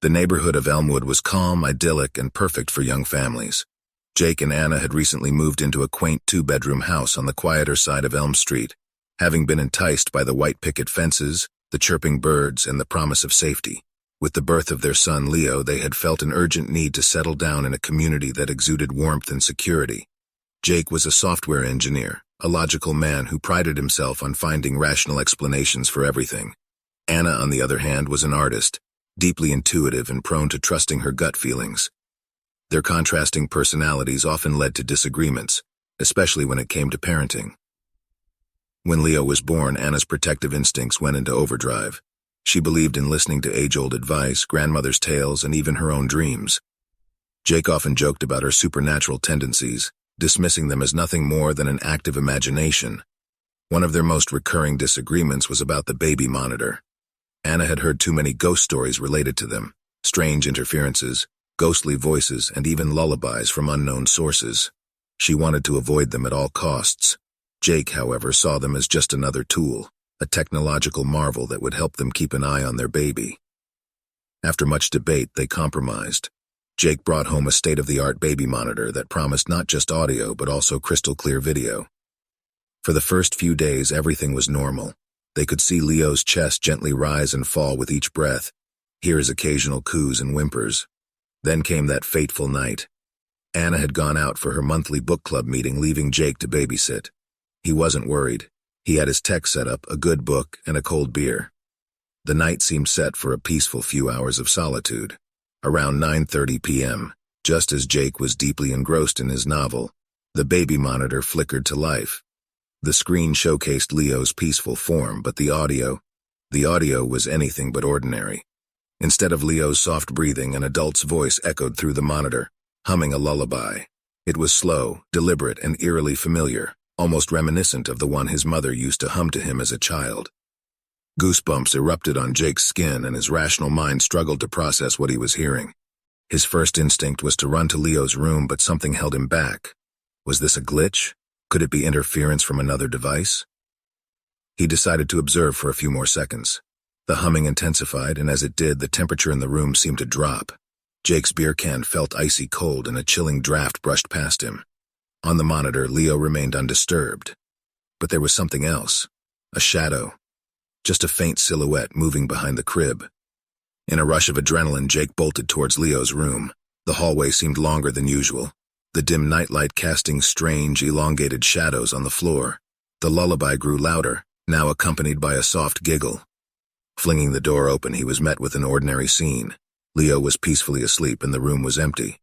The neighborhood of Elmwood was calm, idyllic, and perfect for young families. Jake and Anna had recently moved into a quaint two-bedroom house on the quieter side of Elm Street, having been enticed by the white picket fences, the chirping birds, and the promise of safety. With the birth of their son Leo, they had felt an urgent need to settle down in a community that exuded warmth and security. Jake was a software engineer, a logical man who prided himself on finding rational explanations for everything. Anna, on the other hand, was an artist, deeply intuitive and prone to trusting her gut feelings. Their contrasting personalities often led to disagreements, especially when it came to parenting. When Leo was born, Anna's protective instincts went into overdrive. She believed in listening to age-old advice, grandmother's tales, and even her own dreams. Jake often joked about her supernatural tendencies, dismissing them as nothing more than an active imagination. One of their most recurring disagreements was about the baby monitor. Anna had heard too many ghost stories related to them, strange interferences, ghostly voices, and even lullabies from unknown sources. She wanted to avoid them at all costs. Jake, however, saw them as just another tool, a technological marvel that would help them keep an eye on their baby. After much debate, they compromised. Jake brought home a state-of-the-art baby monitor that promised not just audio but also crystal-clear video. For the first few days, everything was normal. They could see Leo's chest gently rise and fall with each breath, hear his occasional coos and whimpers. Then came that fateful night. Anna had gone out for her monthly book club meeting, leaving Jake to babysit. He wasn't worried. He had his tech set up, a good book, and a cold beer. The night seemed set for a peaceful few hours of solitude. Around 9:30 p.m., just as Jake was deeply engrossed in his novel, the baby monitor flickered to life. The screen showcased Leo's peaceful form, but the audio was anything but ordinary. Instead of Leo's soft breathing, an adult's voice echoed through the monitor, humming a lullaby. It was slow, deliberate, and eerily familiar, almost reminiscent of the one his mother used to hum to him as a child. Goosebumps erupted on Jake's skin, and his rational mind struggled to process what he was hearing. His first instinct was to run to Leo's room, but something held him back. Was this a glitch? Could it be interference from another device? He decided to observe for a few more seconds. The humming intensified, and as it did, the temperature in the room seemed to drop. Jake's beer can felt icy cold, and a chilling draft brushed past him. On the monitor, Leo remained undisturbed. But there was something else. A shadow. Just a faint silhouette moving behind the crib. In a rush of adrenaline, Jake bolted towards Leo's room. The hallway seemed longer than usual, the dim nightlight casting strange, elongated shadows on the floor. The lullaby grew louder, now accompanied by a soft giggle. Flinging the door open, he was met with an ordinary scene. Leo was peacefully asleep and the room was empty.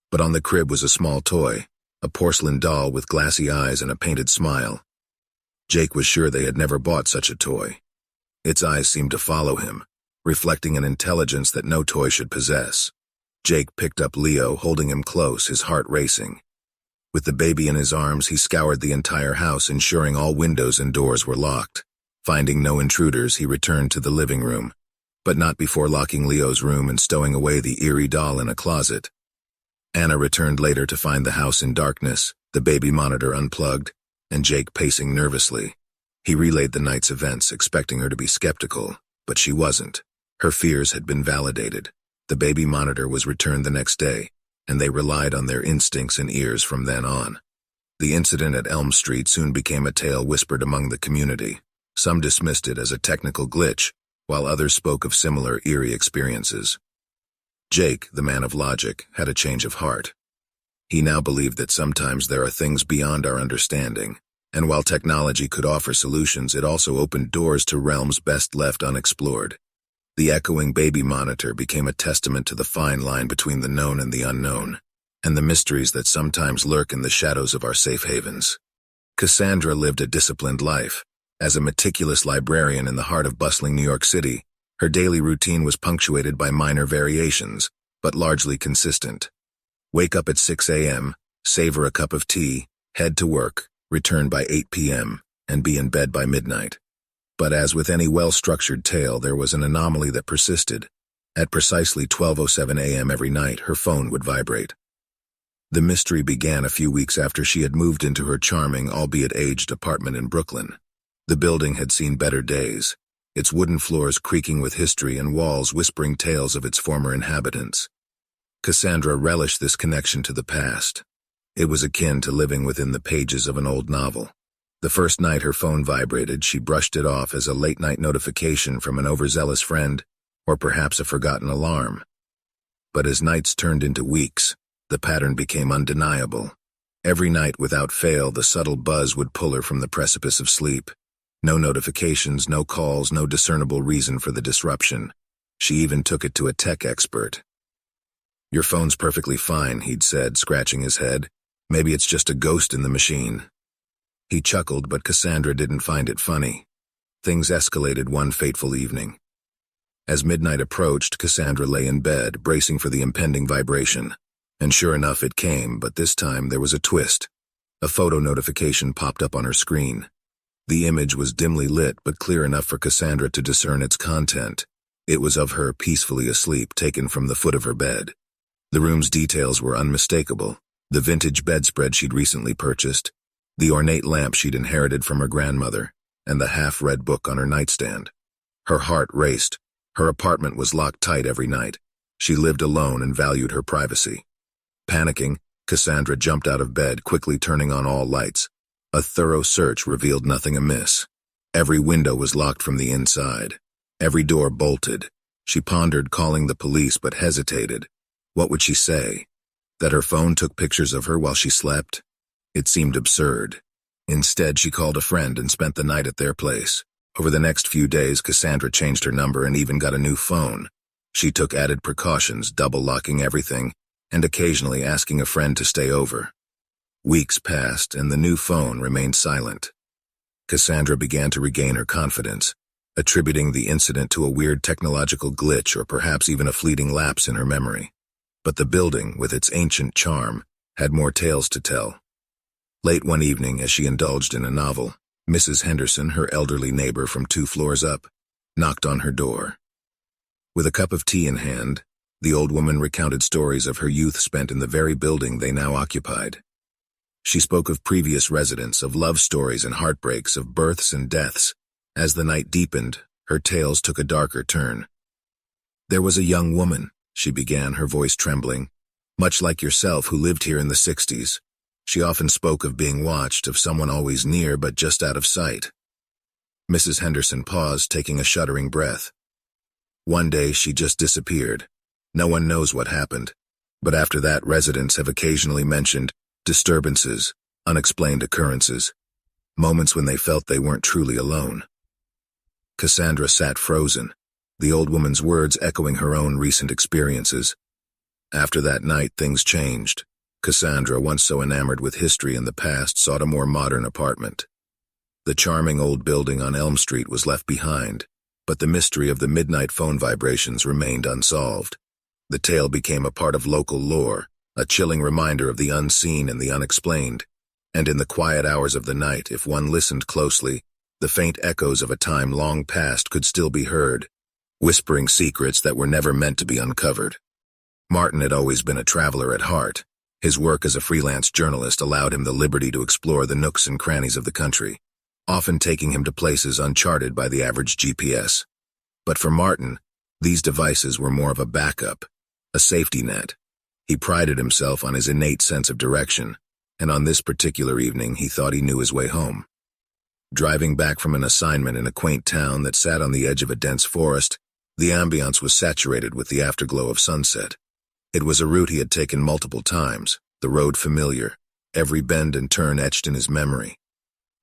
But on the crib was a small toy, a porcelain doll with glassy eyes and a painted smile. Jake was sure they had never bought such a toy. Its eyes seemed to follow him, reflecting an intelligence that no toy should possess. Jake picked up Leo, holding him close, his heart racing. With the baby in his arms, he scoured the entire house, ensuring all windows and doors were locked. Finding no intruders, he returned to the living room, but not before locking Leo's room and stowing away the eerie doll in a closet. Anna returned later to find the house in darkness, the baby monitor unplugged, and Jake pacing nervously. He relayed the night's events, expecting her to be skeptical, but she wasn't. Her fears had been validated. The baby monitor was returned the next day, and they relied on their instincts and ears from then on. The incident at Elm Street soon became a tale whispered among the community. Some dismissed it as a technical glitch, while others spoke of similar eerie experiences. Jake, the man of logic, had a change of heart. He now believed that sometimes there are things beyond our understanding, and while technology could offer solutions, it also opened doors to realms best left unexplored. The echoing baby monitor became a testament to the fine line between the known and the unknown, and the mysteries that sometimes lurk in the shadows of our safe havens. Cassandra lived a disciplined life. As a meticulous librarian in the heart of bustling New York City, her daily routine was punctuated by minor variations, but largely consistent. Wake up at 6 a.m., savor a cup of tea, head to work, return by 8 p.m., and be in bed by midnight. But as with any well-structured tale, there was an anomaly that persisted. At precisely 12:07 a.m. every night, her phone would vibrate. The mystery began a few weeks after she had moved into her charming, albeit aged, apartment in Brooklyn. The building had seen better days. its wooden floors creaking with history and walls whispering tales of its former inhabitants. Cassandra relished this connection to the past. It was akin to living within the pages of an old novel. The first night her phone vibrated, she brushed it off as a late-night notification from an overzealous friend, or perhaps a forgotten alarm. But as nights turned into weeks, the pattern became undeniable. Every night without fail, the subtle buzz would pull her from the precipice of sleep. No notifications, no calls, no discernible reason for the disruption. She even took it to a tech expert. "Your phone's perfectly fine," he'd said, scratching his head. "Maybe it's just a ghost in the machine." He chuckled, but Cassandra didn't find it funny. Things escalated one fateful evening. As midnight approached, Cassandra lay in bed, bracing for the impending vibration. And sure enough, it came, but this time there was a twist. A photo notification popped up on her screen. The image was dimly lit, but clear enough for Cassandra to discern its content. It was of her peacefully asleep, taken from the foot of her bed. The room's details were unmistakable. The vintage bedspread she'd recently purchased, the ornate lamp she'd inherited from her grandmother, and the half-read book on her nightstand. Her heart raced. Her apartment was locked tight every night. She lived alone and valued her privacy. Panicking, Cassandra jumped out of bed, quickly turning on all lights. A thorough search revealed nothing amiss. Every window was locked from the inside. Every door bolted. She pondered calling the police, but hesitated. What would she say? That her phone took pictures of her while she slept? It seemed absurd. Instead, she called a friend and spent the night at their place. Over the next few days, Cassandra changed her number and even got a new phone. She took added precautions, double-locking everything, and occasionally asking a friend to stay over. Weeks passed, and the new phone remained silent. Cassandra began to regain her confidence, attributing the incident to a weird technological glitch or perhaps even a fleeting lapse in her memory. But the building, with its ancient charm, had more tales to tell. Late one evening, as she indulged in a novel, Mrs. Henderson, her elderly neighbor from 2 floors up, knocked on her door. With a cup of tea in hand, the old woman recounted stories of her youth spent in the very building they now occupied. She spoke of previous residents, of love stories and heartbreaks, of births and deaths. As the night deepened, her tales took a darker turn. "There was a young woman," she began, her voice trembling, "much like yourself, who lived here in the 60s. She often spoke of being watched, of someone always near but just out of sight." Mrs. Henderson paused, taking a shuddering breath. "One day she just disappeared. No one knows what happened, but after that residents have occasionally mentioned disturbances, unexplained occurrences, moments when they felt they weren't truly alone." Cassandra sat frozen, the old woman's words echoing her own recent experiences. After that night, things changed. Cassandra, once so enamored with history and the past, sought a more modern apartment. The charming old building on Elm Street was left behind, but the mystery of the midnight phone vibrations remained unsolved. The tale became a part of local lore, a chilling reminder of the unseen and the unexplained. And in the quiet hours of the night, if one listened closely, the faint echoes of a time long past could still be heard, whispering secrets that were never meant to be uncovered. Martin had always been a traveler at heart. His work as a freelance journalist allowed him the liberty to explore the nooks and crannies of the country, often taking him to places uncharted by the average GPS. But for Martin, these devices were more of a backup, a safety net. He prided himself on his innate sense of direction, and on this particular evening he thought he knew his way home. Driving back from an assignment in a quaint town that sat on the edge of a dense forest, the ambience was saturated with the afterglow of sunset. It was a route he had taken multiple times, the road familiar, every bend and turn etched in his memory.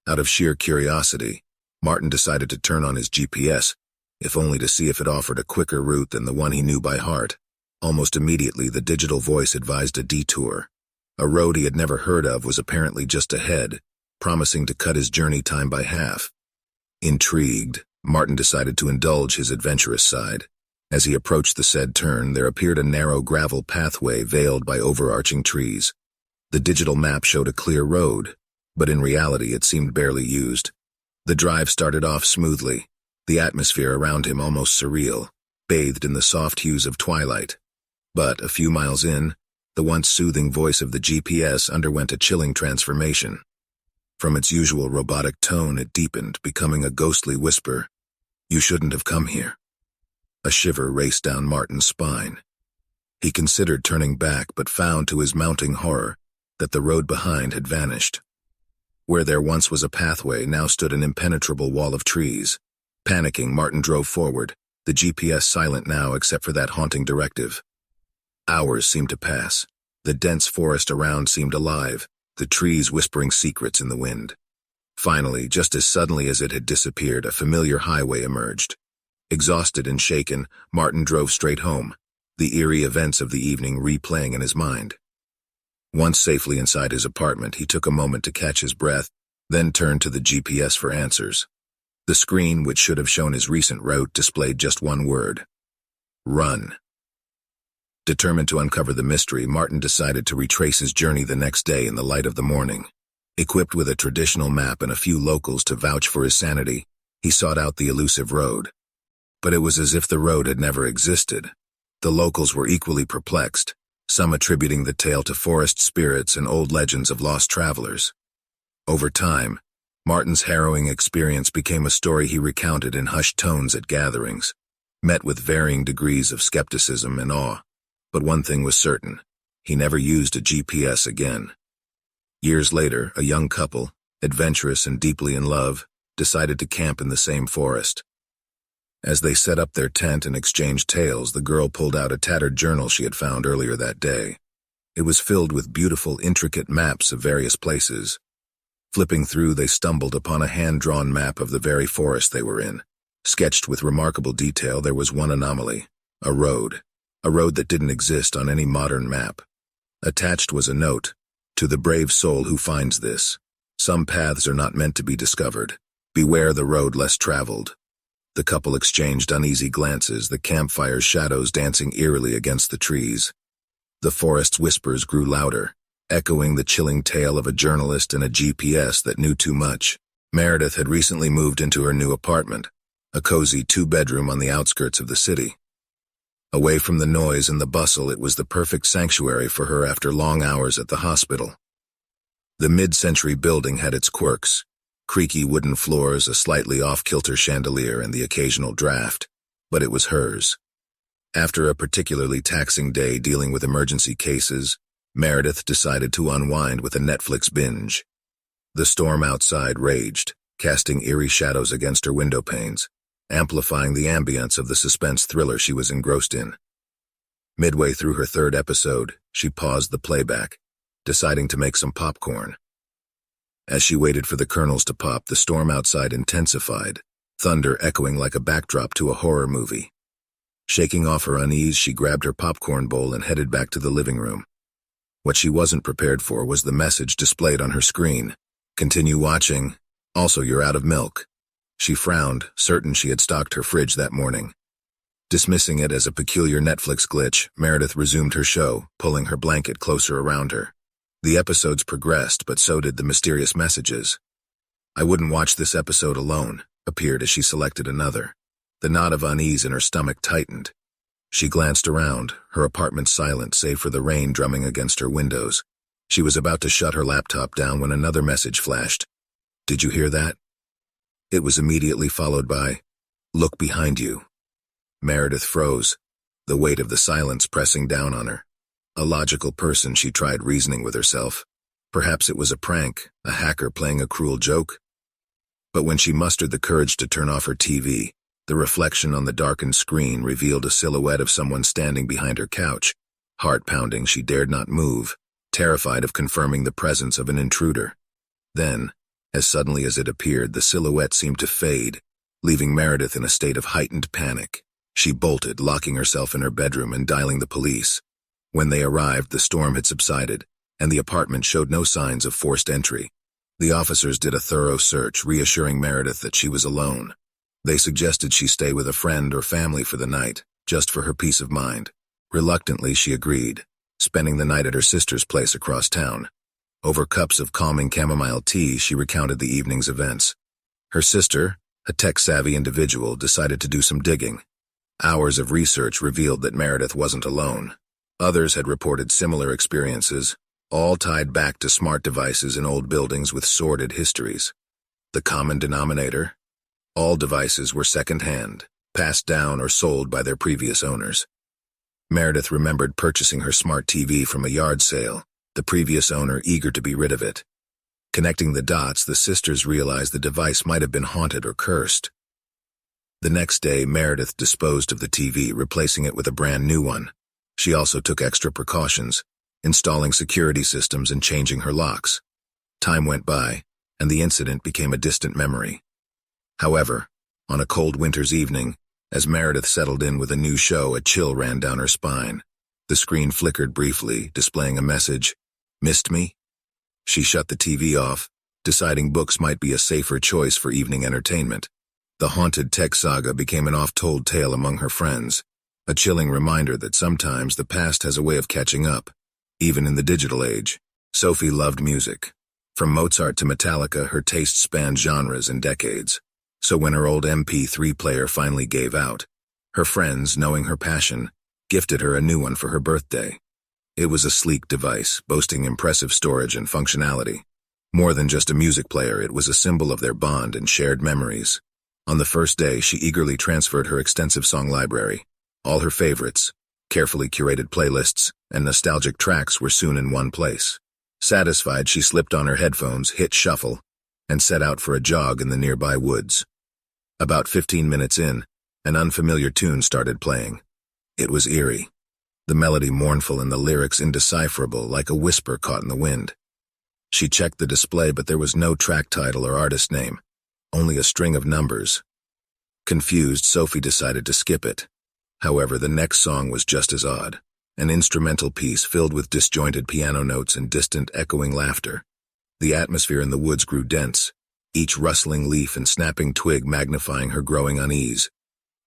Out of sheer curiosity, Martin decided to turn on his GPS, if only to see if it offered a quicker route than the one he knew by heart. Almost immediately, the digital voice advised a detour. A road he had never heard of was apparently just ahead, promising to cut his journey time by half. Intrigued, Martin decided to indulge his adventurous side. As he approached the said turn, there appeared a narrow gravel pathway veiled by overarching trees. The digital map showed a clear road, but in reality it seemed barely used. The drive started off smoothly, the atmosphere around him almost surreal, bathed in the soft hues of twilight. But a few miles in, the once soothing voice of the GPS underwent a chilling transformation. From its usual robotic tone, it deepened, becoming a ghostly whisper. You shouldn't have come here. A shiver raced down Martin's spine. He considered turning back but found to his mounting horror that the road behind had vanished. Where there once was a pathway now stood an impenetrable wall of trees. Panicking, Martin drove forward, the GPS silent now except for that haunting directive. Hours seemed to pass. The dense forest around seemed alive, the trees whispering secrets in the wind. Finally, just as suddenly as it had disappeared, a familiar highway emerged. Exhausted and shaken, Martin drove straight home, the eerie events of the evening replaying in his mind. Once safely inside his apartment, he took a moment to catch his breath, then turned to the GPS for answers. The screen, which should have shown his recent route, displayed just one word: run. Determined to uncover the mystery, Martin decided to retrace his journey the next day in the light of the morning. Equipped with a traditional map and a few locals to vouch for his sanity, he sought out the elusive road. But it was as if the road had never existed. The locals were equally perplexed, some attributing the tale to forest spirits and old legends of lost travelers. Over time, Martin's harrowing experience became a story he recounted in hushed tones at gatherings, met with varying degrees of skepticism and awe. But one thing was certain: he never used a GPS again. Years later, a young couple, adventurous and deeply in love, decided to camp in the same forest. As they set up their tent and exchanged tales, the girl pulled out a tattered journal she had found earlier that day. It was filled with beautiful, intricate maps of various places. Flipping through, they stumbled upon a hand-drawn map of the very forest they were in. Sketched with remarkable detail, there was one anomaly: a road that didn't exist on any modern map. Attached was a note: to the brave soul who finds this, some paths are not meant to be discovered. Beware the road less traveled. The couple exchanged uneasy glances, the campfire's shadows dancing eerily against the trees. The forest's whispers grew louder, echoing the chilling tale of a journalist and a GPS that knew too much. Meredith had recently moved into her new apartment, a cozy 2-bedroom on the outskirts of the city. Away from the noise and the bustle, it was the perfect sanctuary for her after long hours at the hospital. The mid-century building had its quirks: creaky wooden floors, a slightly off-kilter chandelier, and the occasional draft, but it was hers. After a particularly taxing day dealing with emergency cases, Meredith decided to unwind with a Netflix binge. The storm outside raged, casting eerie shadows against her window panes, amplifying the ambience of the suspense thriller she was engrossed in. Midway through her third episode, she paused the playback, deciding to make some popcorn. As she waited for the kernels to pop, the storm outside intensified, thunder echoing like a backdrop to a horror movie. Shaking off her unease, she grabbed her popcorn bowl and headed back to the living room. What she wasn't prepared for was the message displayed on her screen: continue watching, also you're out of milk. She frowned, certain she had stocked her fridge that morning. Dismissing it as a peculiar Netflix glitch, Meredith resumed her show, pulling her blanket closer around her. The episodes progressed, but so did the mysterious messages. I wouldn't watch this episode alone, appeared as she selected another. The knot of unease in her stomach tightened. She glanced around, her apartment silent save for the rain drumming against her windows. She was about to shut her laptop down when another message flashed. Did you hear that? It was immediately followed by, look behind you. Meredith froze, the weight of the silence pressing down on her. A logical person, she tried reasoning with herself. Perhaps it was a prank, a hacker playing a cruel joke. But when she mustered the courage to turn off her TV, the reflection on the darkened screen revealed a silhouette of someone standing behind her couch. Heart pounding, she dared not move, terrified of confirming the presence of an intruder. Then, as suddenly as it appeared, the silhouette seemed to fade, leaving Meredith in a state of heightened panic. She bolted, locking herself in her bedroom and dialing the police. When they arrived, the storm had subsided, and the apartment showed no signs of forced entry. The officers did a thorough search, reassuring Meredith that she was alone. They suggested she stay with a friend or family for the night, just for her peace of mind. Reluctantly, she agreed, spending the night at her sister's place across town. Over cups of calming chamomile tea, she recounted the evening's events. Her sister, a tech-savvy individual, decided to do some digging. Hours of research revealed that Meredith wasn't alone. Others had reported similar experiences, all tied back to smart devices in old buildings with sordid histories. The common denominator? All devices were second-hand, passed down or sold by their previous owners. Meredith remembered purchasing her smart TV from a yard sale, the previous owner eager to be rid of it. Connecting the dots, the sisters realized the device might have been haunted or cursed. The next day, Meredith disposed of the TV, replacing it with a brand new one. She also took extra precautions, installing security systems and changing her locks. Time went by, and the incident became a distant memory. However, on a cold winter's evening, as Meredith settled in with a new show, a chill ran down her spine. The screen flickered briefly, displaying a message, "Missed me?" She shut the TV off, deciding books might be a safer choice for evening entertainment. The haunted tech saga became an oft-told tale among her friends, a chilling reminder that sometimes the past has a way of catching up, even in the digital age. Sophie loved music. From Mozart to Metallica, her taste spanned genres and decades. So when her old MP3 player finally gave out, her friends, knowing her passion, gifted her a new one for her birthday. It was a sleek device, boasting impressive storage and functionality. More than just a music player, it was a symbol of their bond and shared memories. On the first day, she eagerly transferred her extensive song library. All her favorites, carefully curated playlists, and nostalgic tracks were soon in one place. Satisfied, she slipped on her headphones, hit shuffle, and set out for a jog in the nearby woods. About 15 minutes in, an unfamiliar tune started playing. It was eerie, the melody mournful and the lyrics indecipherable, like a whisper caught in the wind. She checked the display, but there was no track title or artist name, only a string of numbers. Confused, Sophie decided to skip it. However, the next song was just as odd, an instrumental piece filled with disjointed piano notes and distant, echoing laughter. The atmosphere in the woods grew dense, each rustling leaf and snapping twig magnifying her growing unease.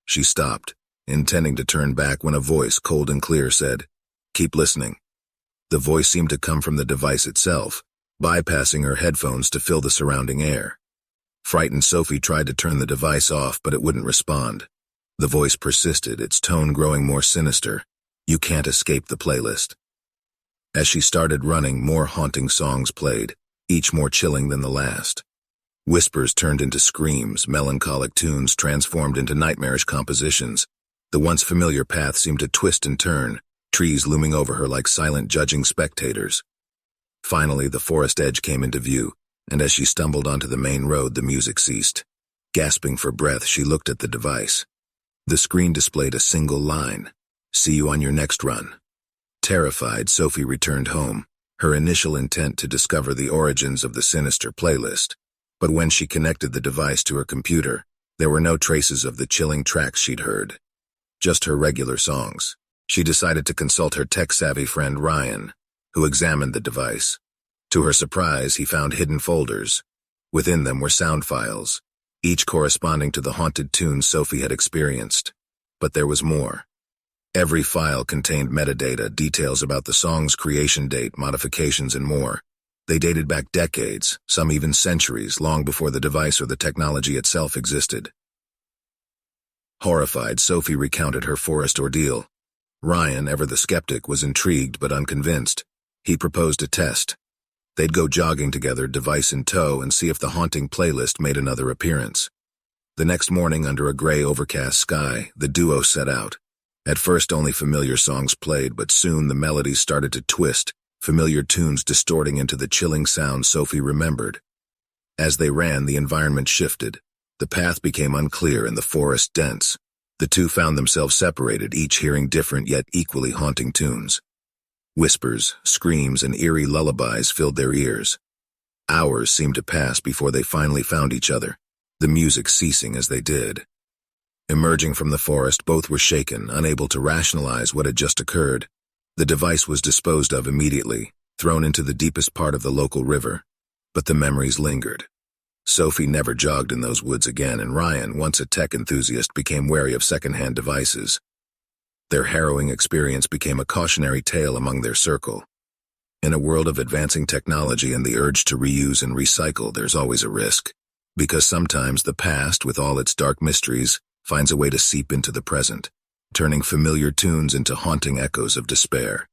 She stopped, intending to turn back, when a voice, cold and clear, said, "Keep listening." The voice seemed to come from the device itself, bypassing her headphones to fill the surrounding air. Frightened, Sophie tried to turn the device off, but it wouldn't respond. The voice persisted, its tone growing more sinister. "You can't escape the playlist." As she started running, more haunting songs played, each more chilling than the last. Whispers turned into screams, melancholic tunes transformed into nightmarish compositions. The once familiar path seemed to twist and turn, trees looming over her like silent judging spectators. Finally, the forest edge came into view, and as she stumbled onto the main road, the music ceased. Gasping for breath, she looked at the device. The screen displayed a single line, "See you on your next run." Terrified, Sophie returned home, her initial intent to discover the origins of the sinister playlist. But when she connected the device to her computer, there were no traces of the chilling tracks she'd heard. Just her regular songs. She decided to consult her tech-savvy friend Ryan, who examined the device. To her surprise, he found hidden folders. Within them were sound files, each corresponding to the haunted tunes Sophie had experienced. But there was more. Every file contained metadata, details about the song's creation date, modifications, and more. They dated back decades, some even centuries, long before the device or the technology itself existed. Horrified, Sophie recounted her forest ordeal. Ryan, ever the skeptic, was intrigued but unconvinced. He proposed a test. They'd go jogging together, device in tow, and see if the haunting playlist made another appearance. The next morning, under a gray, overcast sky, the duo set out. At first, only familiar songs played, but soon the melodies started to twist, familiar tunes distorting into the chilling sounds Sophie remembered. As they ran, the environment shifted. The path became unclear and the forest dense. The two found themselves separated, each hearing different yet equally haunting tunes. Whispers, screams, and eerie lullabies filled their ears. Hours seemed to pass before they finally found each other, the music ceasing as they did. Emerging from the forest, both were shaken, unable to rationalize what had just occurred. The device was disposed of immediately, thrown into the deepest part of the local river. But the memories lingered. Sophie never jogged in those woods again, and Ryan, once a tech enthusiast, became wary of secondhand devices. Their harrowing experience became a cautionary tale among their circle. In a world of advancing technology and the urge to reuse and recycle, there's always a risk. Because sometimes the past, with all its dark mysteries, finds a way to seep into the present, turning familiar tunes into haunting echoes of despair.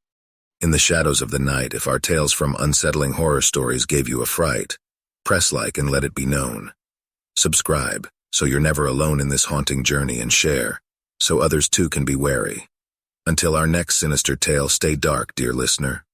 In the shadows of the night, if our tales from Unsettling Horror Stories gave you a fright, press like and let it be known. Subscribe, so you're never alone in this haunting journey, and share, so others too can be wary. Until our next sinister tale, stay dark, dear listener.